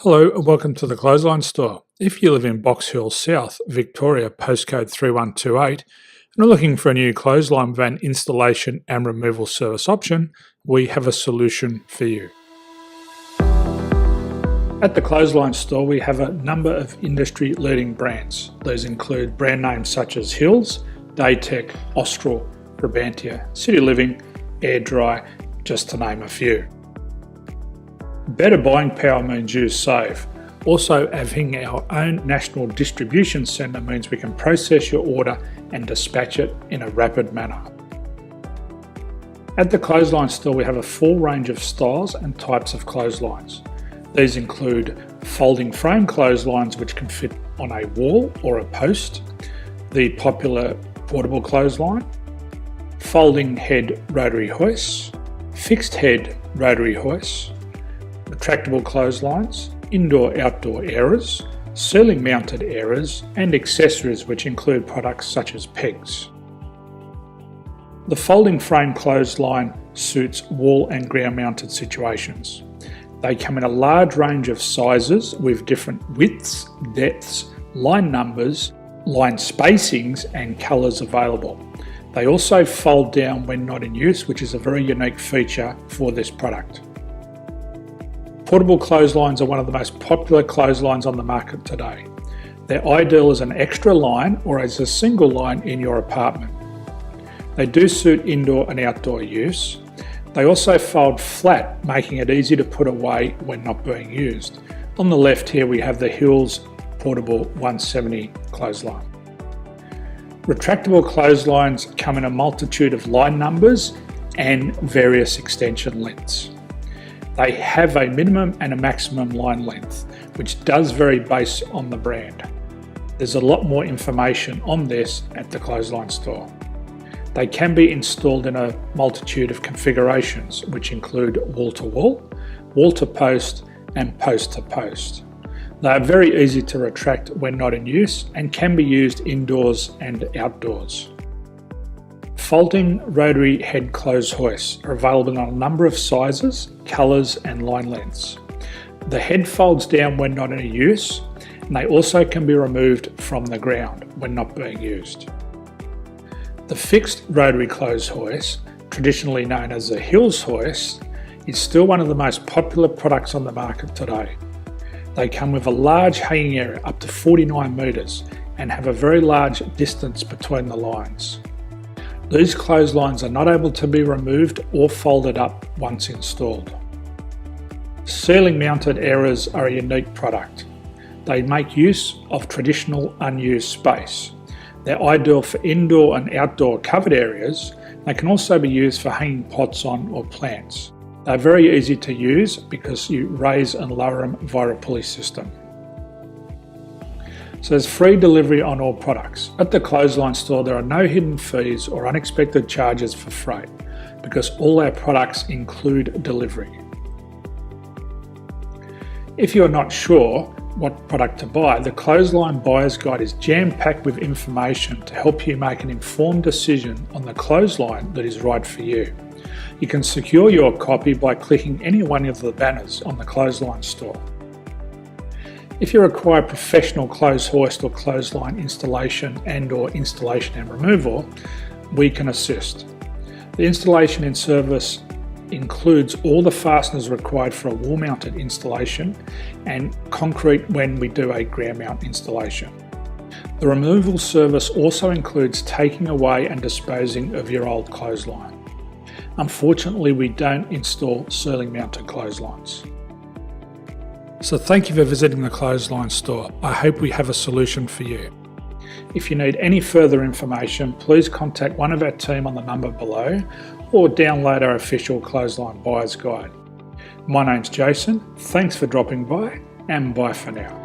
Hello and welcome to the Clothesline Store. If you live in Box Hill South, Victoria, postcode 3128, and are looking for a new clothesline van installation and removal service option, we have a solution for you. At the Clothesline Store, we have a number of industry-leading brands. These include brand names such as Hills, Daytech, Austral, Brabantia, City Living, Air Dry, just to name a few. Better buying power means you save. Also, having our own national distribution centre means we can process your order and dispatch it in a rapid manner. At the Clothesline Store, we have a full range of styles and types of clotheslines. These include folding frame clotheslines which can fit on a wall or a post, the popular portable clothesline, folding head rotary hoists, fixed head rotary hoists, retractable clotheslines, indoor-outdoor airers, ceiling mounted airers, and accessories which include products such as pegs. The folding frame clothesline suits wall and ground mounted situations. They come in a large range of sizes with different widths, depths, line numbers, line spacings and colours available. They also fold down when not in use, which is a very unique feature for this product. Portable clotheslines are one of the most popular clotheslines on the market today. They're ideal as an extra line or as a single line in your apartment. They do suit indoor and outdoor use. They also fold flat, making it easy to put away when not being used. On the left here we have the Hills Portable 170 clothesline. Retractable clotheslines come in a multitude of line numbers and various extension lengths. They have a minimum and a maximum line length, which does vary based on the brand. There's a lot more information on this at the Clothesline Store. They can be installed in a multitude of configurations, which include wall-to-wall, wall-to-post, and post-to-post. They are very easy to retract when not in use and can be used indoors and outdoors. Folding rotary head clothes hoists are available in a number of sizes, colours and line lengths. The head folds down when not in use, and they also can be removed from the ground when not being used. The fixed rotary clothes hoist, traditionally known as the Hills hoist, is still one of the most popular products on the market today. They come with a large hanging area up to 49 metres and have a very large distance between the lines. These clotheslines are not able to be removed or folded up once installed. Ceiling mounted airers are a unique product. They make use of traditional unused space. They're ideal for indoor and outdoor covered areas. They can also be used for hanging pots on or plants. They're very easy to use because you raise and lower them via a pulley system. So there's free delivery on all products. At the Clothesline Store, there are no hidden fees or unexpected charges for freight because all our products include delivery. If you're not sure what product to buy, the Clothesline Buyer's Guide is jam-packed with information to help you make an informed decision on the clothesline that is right for you. You can secure your copy by clicking any one of the banners on the Clothesline Store. If you require professional clothes hoist or clothesline installation and/or installation and removal, we can assist. The installation and service includes all the fasteners required for a wall-mounted installation and concrete when we do a ground mount installation. The removal service also includes taking away and disposing of your old clothesline. Unfortunately, we don't install ceiling mounted clotheslines. So thank you for visiting the Clothesline Store. I hope we have a solution for you. If you need any further information, please contact one of our team on the number below or download our official Clothesline Buyer's Guide. My name's Jason, thanks for dropping by and bye for now.